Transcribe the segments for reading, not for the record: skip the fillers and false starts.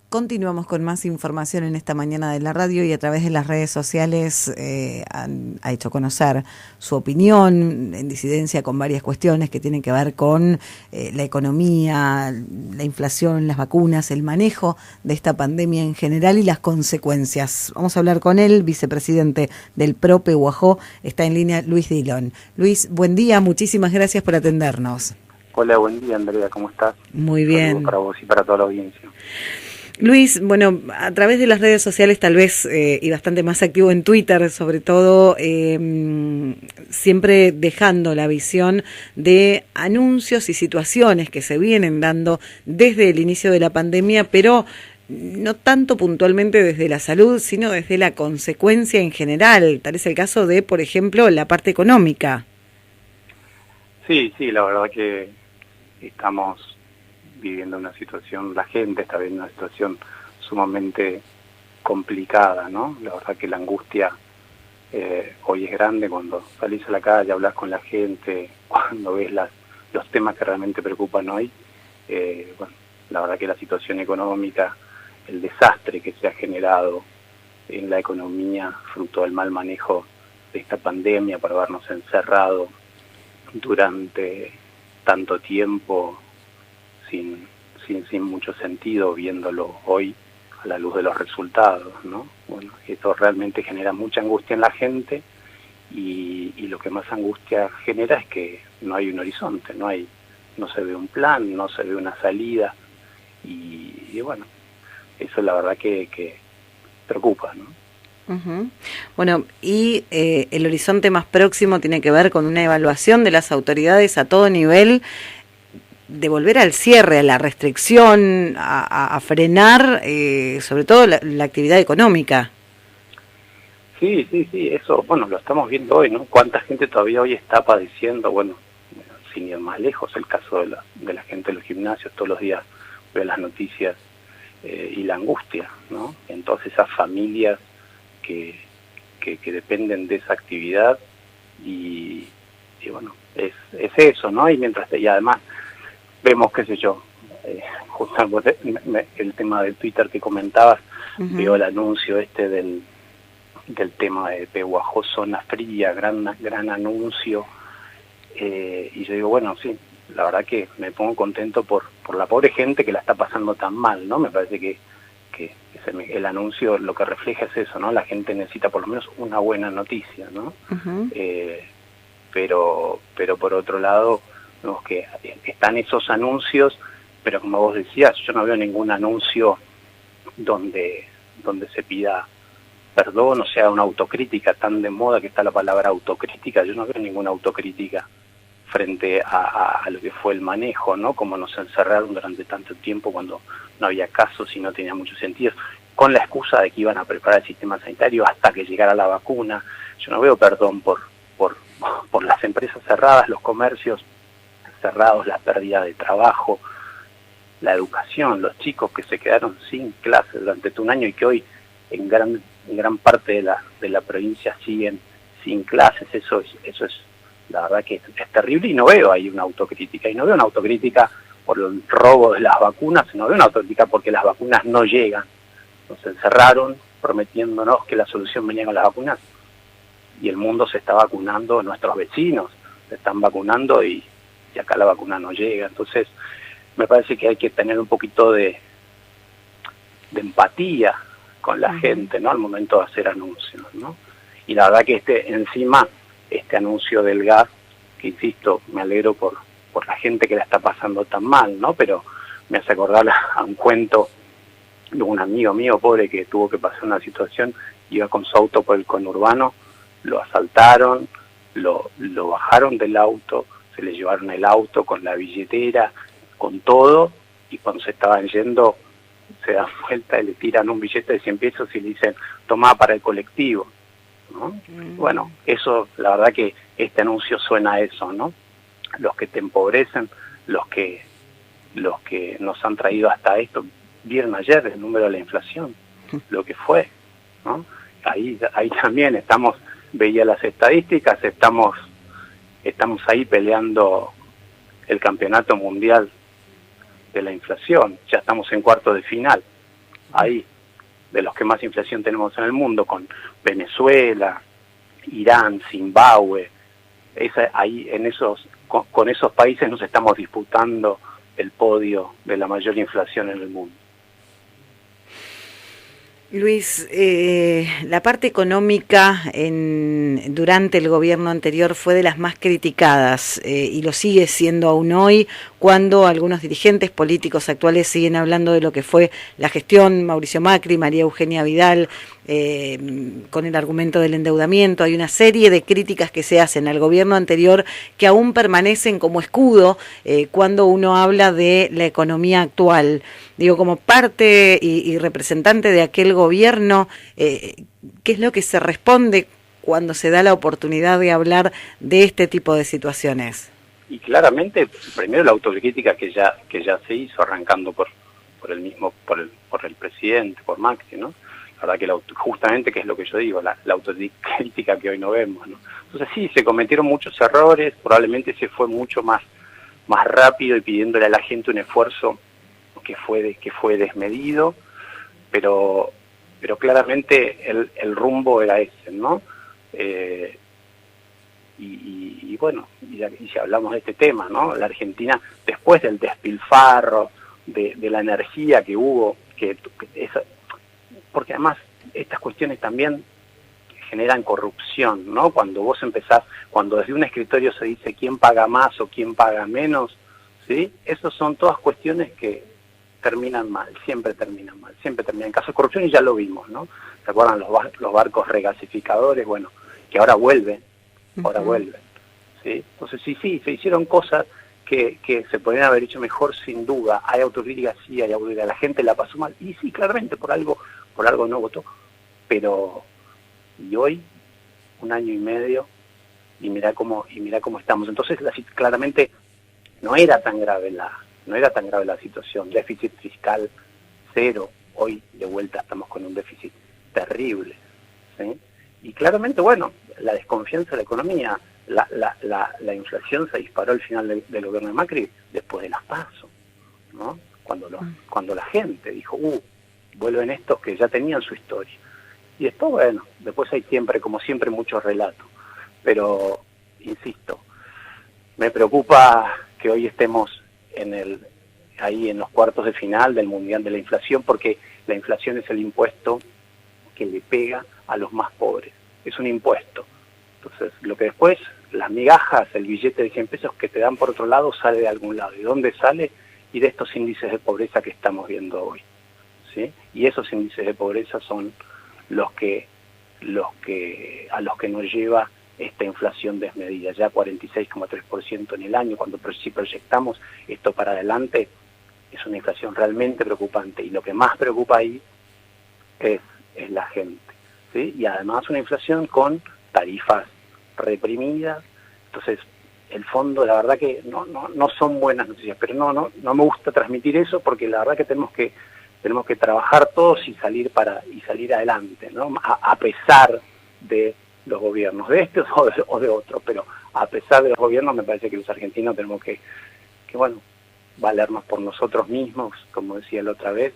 Continuamos con más información en esta mañana de la radio y a través de las redes sociales ha hecho conocer su opinión en disidencia con varias cuestiones que tienen que ver con la economía, la inflación, las vacunas, el manejo de esta pandemia en general y las consecuencias. Vamos a hablar con él, vicepresidente del PRO Pehuajó. Está en línea Luis Dillon. Luis, buen día, muchísimas gracias por atendernos. Hola, buen día Andrea, ¿cómo estás? Muy bien. Saludos para vos y para toda la audiencia. Luis, bueno, a través de las redes sociales tal vez, y bastante más activo en Twitter sobre todo, siempre dejando la visión de anuncios y situaciones que se vienen dando desde el inicio de la pandemia, pero no tanto puntualmente desde la salud, sino desde la consecuencia en general. Tal es el caso de, por ejemplo, la parte económica. Sí, la verdad que estamos viviendo una situación, la gente está viviendo una situación sumamente complicada, ¿no? La verdad que la angustia hoy es grande cuando salís a la calle, hablas con la gente, cuando ves los temas que realmente preocupan hoy. Bueno, la verdad que la situación económica, el desastre que se ha generado en la economía fruto del mal manejo de esta pandemia, por habernos encerrado durante tanto tiempo sin mucho sentido, viéndolo hoy a la luz de los resultados, ¿no? Bueno, esto realmente genera mucha angustia en la gente y lo que más angustia genera es que no hay un horizonte, no se ve un plan, no se ve una salida y bueno, eso es la verdad que preocupa, ¿no? Uh-huh. Bueno, y el horizonte más próximo tiene que ver con una evaluación de las autoridades a todo nivel, de volver al cierre, a la restricción, a frenar sobre todo la actividad económica. Sí, eso, bueno, lo estamos viendo hoy, ¿no? Cuánta gente todavía hoy está padeciendo, bueno, sin ir más lejos, el caso de la gente de los gimnasios, todos los días veo las noticias y la angustia, ¿no? En todas esas familias que dependen de esa actividad y bueno, es eso, ¿no? Y además vemos, qué sé yo, justamente el tema del Twitter que comentabas, uh-huh. Veo el anuncio del tema de Pehuajó, zona fría, gran anuncio, y yo digo, bueno, sí, la verdad que me pongo contento por la pobre gente que la está pasando tan mal, ¿no? Me parece que el anuncio lo que refleja es eso, ¿no? La gente necesita por lo menos una buena noticia, ¿no? Uh-huh. Pero por otro lado, vemos que están esos anuncios, pero como vos decías, yo no veo ningún anuncio donde se pida perdón, o sea, una autocrítica, tan de moda que está la palabra autocrítica, yo no veo ninguna autocrítica frente a lo que fue el manejo, ¿no? Como nos encerraron durante tanto tiempo cuando no había casos y no tenía mucho sentido, con la excusa de que iban a preparar el sistema sanitario hasta que llegara la vacuna. Yo no veo perdón por las empresas cerradas, los comercios cerrados, la pérdida de trabajo, la educación, los chicos que se quedaron sin clases durante todo un año y que hoy en gran parte de la provincia siguen sin clases. Eso es la verdad que es terrible y no veo ahí una autocrítica. Y no veo una autocrítica por el robo de las vacunas, no veo una autocrítica porque las vacunas no llegan. Nos encerraron prometiéndonos que la solución venía con las vacunas y el mundo se está vacunando, nuestros vecinos se están vacunando y acá la vacuna no llega. Entonces me parece que hay que tener un poquito de empatía con la gente, ¿no? Al momento de hacer anuncios, ¿no? Y la verdad que este anuncio del gas, que insisto, me alegro por la gente que la está pasando tan mal, ¿no? Pero me hace acordar a un cuento de un amigo mío pobre que tuvo que pasar una situación, iba con su auto por el conurbano, lo asaltaron, lo bajaron del auto, se le llevaron el auto con la billetera, con todo, y cuando se estaban yendo se dan vuelta y le tiran un billete de 100 pesos y le dicen, tomá para el colectivo, ¿no? Bueno, eso, la verdad que este anuncio suena a eso, ¿no? Los que te empobrecen, los que nos han traído hasta esto. Vieron ayer el número de la inflación, lo que fue, ¿no? Ahí también veía las estadísticas, estamos ahí peleando el campeonato mundial de la inflación, ya estamos en cuartos de final. ahí, de los que más inflación tenemos en el mundo, con Venezuela, Irán, Zimbabue, ahí en con esos países nos estamos disputando el podio de la mayor inflación en el mundo. Luis, la parte económica durante el gobierno anterior fue de las más criticadas y lo sigue siendo aún hoy, cuando algunos dirigentes políticos actuales siguen hablando de lo que fue la gestión Mauricio Macri, María Eugenia Vidal, con el argumento del endeudamiento. Hay una serie de críticas que se hacen al gobierno anterior que aún permanecen como escudo cuando uno habla de la economía actual. Digo, como parte y representante de aquel gobierno, ¿qué es lo que se responde cuando se da la oportunidad de hablar de este tipo de situaciones? Y claramente, primero la autocrítica que ya se hizo, arrancando por el presidente, por Macri, ¿no? La verdad que justamente, que es lo que yo digo, la autocrítica que hoy no vemos, ¿no? Entonces sí, se cometieron muchos errores, probablemente se fue mucho más rápido y pidiéndole a la gente un esfuerzo que fue desmedido, pero claramente el rumbo era ese, ¿no? Y bueno, y si hablamos de este tema, ¿no? La Argentina, después del despilfarro, de la energía que hubo, porque además estas cuestiones también generan corrupción, ¿no? Cuando desde un escritorio se dice quién paga más o quién paga menos, ¿sí? Esas son todas cuestiones que terminan mal, siempre terminan en casos de corrupción, y ya lo vimos, ¿no? ¿Se acuerdan los barcos regasificadores? Bueno, que ahora vuelven, ¿sí? Entonces sí, se hicieron cosas que se podrían haber hecho mejor, sin duda. Hay autocrítica, sí, hay autocrítica, la gente la pasó mal, y sí, claramente, por algo no votó, pero, y hoy, 1 año y medio, y mirá cómo estamos. Entonces, claramente, no era tan grave la situación. Déficit fiscal 0, hoy de vuelta estamos con un déficit terrible, ¿sí? Y claramente, bueno, la desconfianza de la economía, la inflación se disparó al final del gobierno de Macri después de las PASO, ¿no? Cuando la gente dijo, vuelven estos que ya tenían su historia. Y después hay siempre, como siempre, muchos relatos. Pero, insisto, me preocupa que hoy estemos ahí en los cuartos de final del Mundial de la Inflación, porque la inflación es el impuesto que le pega a los más pobres. Es un impuesto. Entonces, lo que después, las migajas, el billete de 100 pesos que te dan por otro lado, sale de algún lado. ¿Y dónde sale? Y de estos índices de pobreza que estamos viendo hoy, ¿sí? Y esos índices de pobreza son a los que nos lleva esta inflación desmedida, ya 46,3% en el año. Si proyectamos esto para adelante, es una inflación realmente preocupante, y lo que más preocupa ahí es la gente, ¿sí? Y además una inflación con tarifas reprimidas. Entonces, el fondo, la verdad que no son buenas noticias, pero no me gusta transmitir eso, porque la verdad que tenemos que trabajar todos y salir adelante, ¿no? A pesar de los gobiernos, de este o de otro, pero a pesar de los gobiernos, me parece que los argentinos tenemos que valernos por nosotros mismos, como decía la otra vez,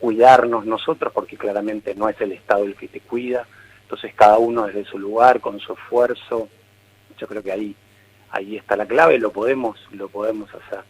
cuidarnos nosotros, porque claramente no es el Estado el que te cuida. Entonces, cada uno desde su lugar, con su esfuerzo, yo creo que ahí está la clave, lo podemos hacer,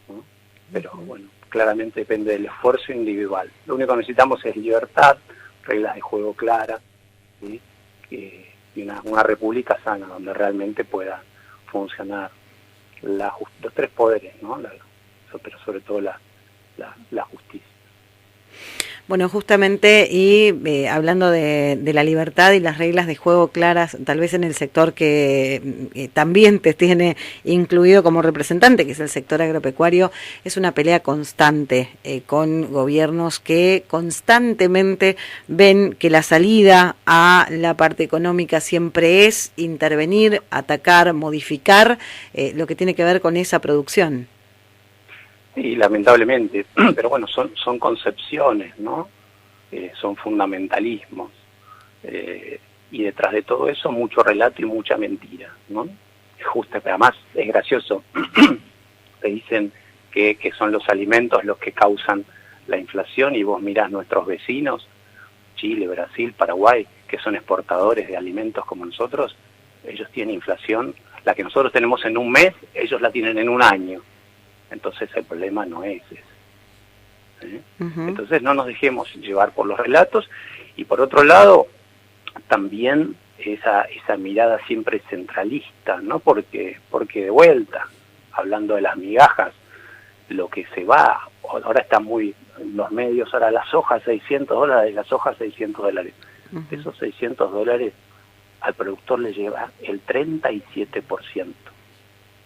¿no? Pero bueno, claramente depende del esfuerzo individual. Lo único que necesitamos es libertad, reglas de juego claras, ¿sí? Y una república sana, donde realmente pueda funcionar los 3 poderes, ¿no? Pero sobre todo la justicia. Bueno, justamente, y hablando de la libertad y las reglas de juego claras, tal vez en el sector que también te tiene incluido como representante, que es el sector agropecuario, es una pelea constante con gobiernos que constantemente ven que la salida a la parte económica siempre es intervenir, atacar, modificar lo que tiene que ver con esa producción. Sí, lamentablemente, pero bueno, son concepciones, ¿no? Son fundamentalismos, y detrás de todo eso mucho relato y mucha mentira, ¿no? Además es gracioso, te dicen que son los alimentos los que causan la inflación y vos mirás nuestros vecinos, Chile, Brasil, Paraguay, que son exportadores de alimentos como nosotros, ellos tienen inflación, la que nosotros tenemos en un mes, ellos la tienen en un año. Entonces el problema no es ese. Entonces no nos dejemos llevar por los relatos, y por otro lado también esa mirada siempre centralista, ¿no? Porque de vuelta, hablando de las migajas, lo que se va, ahora está muy en los medios, ahora la soja $600, la soja $600. Esos $600 al productor le lleva el 37%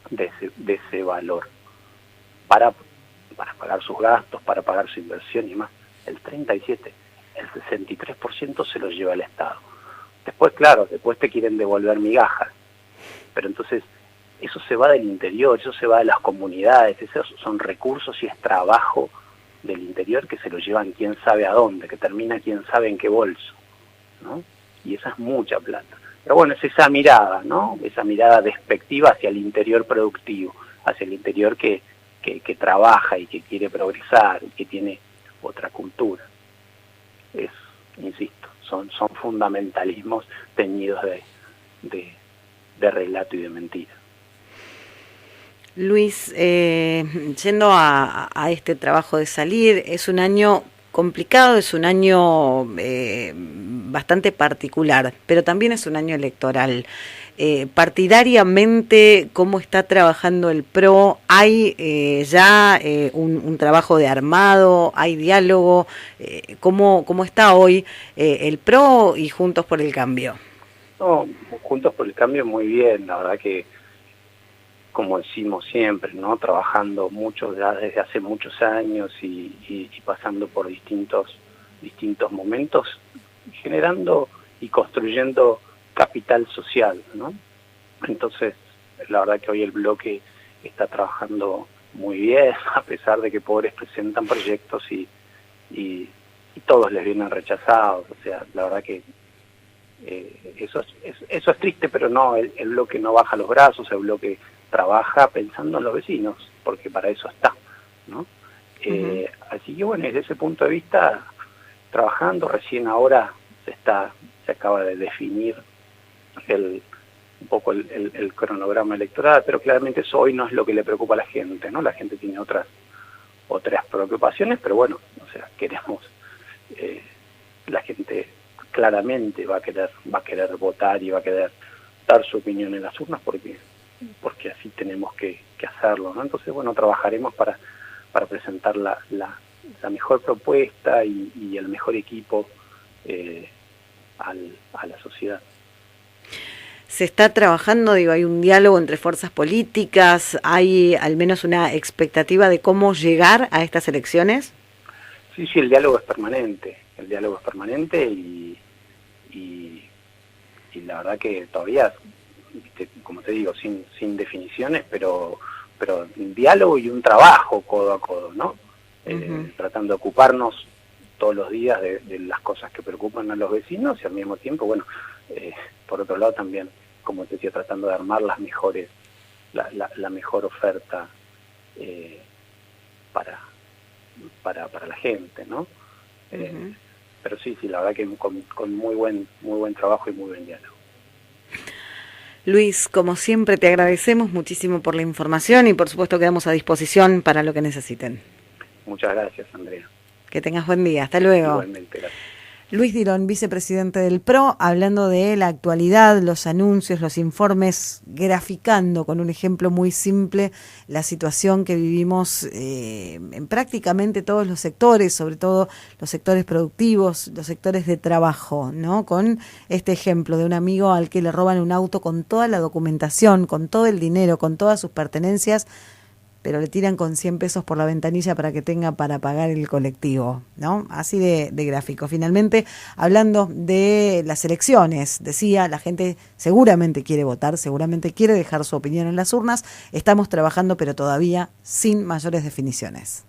de ese valor para pagar sus gastos, para pagar su inversión y más. El 37%, el 63% se lo lleva el Estado. Después, claro, después te quieren devolver migajas, pero entonces eso se va del interior, eso se va de las comunidades, esos son recursos y es trabajo del interior que se lo llevan quién sabe a dónde, que termina quién sabe en qué bolso, ¿no? Y esa es mucha plata. Pero bueno, es esa mirada, ¿no? Esa mirada despectiva hacia el interior productivo, hacia el interior que trabaja y que quiere progresar y que tiene otra cultura. Es, insisto, son fundamentalismos teñidos de relato y de mentira. Luis, yendo a este trabajo de salir, es un año complicado, es un año bastante particular, pero también es un año electoral. Partidariamente, ¿cómo está trabajando el PRO? ¿Hay ya un trabajo de armado? ¿Hay diálogo? ¿Cómo está hoy el PRO y Juntos por el Cambio? No, Juntos por el Cambio muy bien, la verdad que, como decimos siempre, ¿no? Trabajando mucho ya desde hace muchos años y pasando por distintos momentos, generando y construyendo capital social, ¿no? Entonces, la verdad que hoy el bloque está trabajando muy bien, a pesar de que pobres presentan proyectos y todos les vienen rechazados. O sea, la verdad que eso es triste, pero no, el bloque no baja los brazos, el bloque trabaja pensando en los vecinos, porque para eso está, ¿no? Así que bueno, desde ese punto de vista, trabajando, recién ahora se acaba de definir un poco el cronograma electoral, pero claramente eso hoy no es lo que le preocupa a la gente, ¿no? La gente tiene otras preocupaciones, pero bueno, o sea, queremos, la gente claramente va a querer votar y va a querer dar su opinión en las urnas porque así tenemos que hacerlo, ¿no? Entonces, bueno, trabajaremos para presentar la mejor propuesta y el mejor equipo a la sociedad. ¿Se está trabajando, hay un diálogo entre fuerzas políticas? ¿Hay al menos una expectativa de cómo llegar a estas elecciones? Sí, el diálogo es permanente, y la verdad que todavía, como te digo, sin definiciones, pero un diálogo y un trabajo codo a codo, ¿no? Tratando de ocuparnos todos los días de las cosas que preocupan a los vecinos y al mismo tiempo, bueno, por otro lado también, como te decía, tratando de armar la mejor oferta para la gente, ¿no? Pero sí, la verdad que con muy buen trabajo y muy buen diálogo. Luis, como siempre te agradecemos muchísimo por la información y por supuesto quedamos a disposición para lo que necesiten. Muchas gracias, Andrea. Que tengas buen día, hasta luego. Igualmente, gracias. Luis Dirón, vicepresidente del PRO, hablando de la actualidad, los anuncios, los informes, graficando con un ejemplo muy simple la situación que vivimos en prácticamente todos los sectores, sobre todo los sectores productivos, los sectores de trabajo, ¿no? Con este ejemplo de un amigo al que le roban un auto con toda la documentación, con todo el dinero, con todas sus pertenencias, pero le tiran con 100 pesos por la ventanilla para que tenga para pagar el colectivo, ¿no? Así de gráfico. Finalmente, hablando de las elecciones, decía, la gente seguramente quiere votar, seguramente quiere dejar su opinión en las urnas, estamos trabajando, pero todavía sin mayores definiciones.